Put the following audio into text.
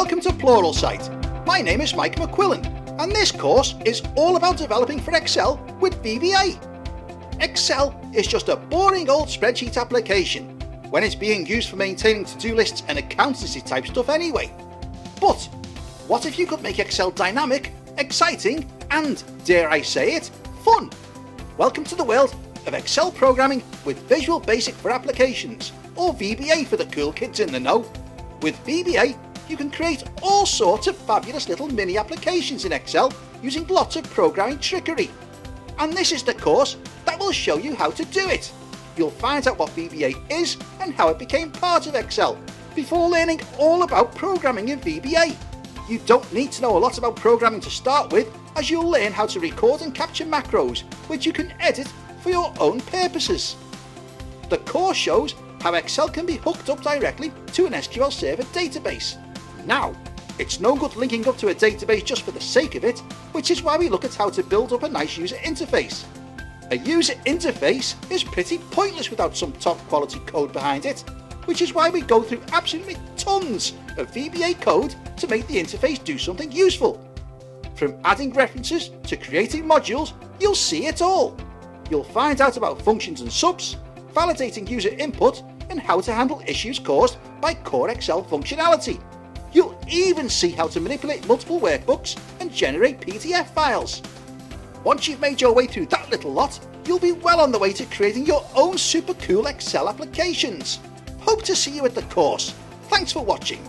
Welcome to Pluralsight. My name is Mike McQuillan, and this course is all about developing for Excel with VBA. Excel is just a boring old spreadsheet application when it's being used for maintaining to-do lists and accountancy type stuff anyway. But what if you could make Excel dynamic, exciting, and, dare I say it, fun? Welcome to the world of Excel programming with Visual Basic for Applications, or VBA for the cool kids in the know. With VBA, you can create all sorts of fabulous little mini applications in Excel using lots of programming trickery. And this is the course that will show you how to do it. You'll find out what VBA is and how it became part of Excel before learning all about programming in VBA. You don't need to know a lot about programming to start with, as you'll learn how to record and capture macros which you can edit for your own purposes. The course shows how Excel can be hooked up directly to an SQL Server database. Now, it's no good linking up to a database just for the sake of it, which is why we look at how to build up a nice user interface. A user interface is pretty pointless without some top quality code behind it, which is why we go through absolutely tons of VBA code to make the interface do something useful. From adding references to creating modules, you'll see it all. You'll find out about functions and subs, validating user input, and how to handle issues caused by core Excel functionality. You'll even see how to manipulate multiple workbooks and generate PDF files. Once you've made your way through that little lot, you'll be well on the way to creating your own super cool Excel applications. Hope to see you at the course. Thanks for watching.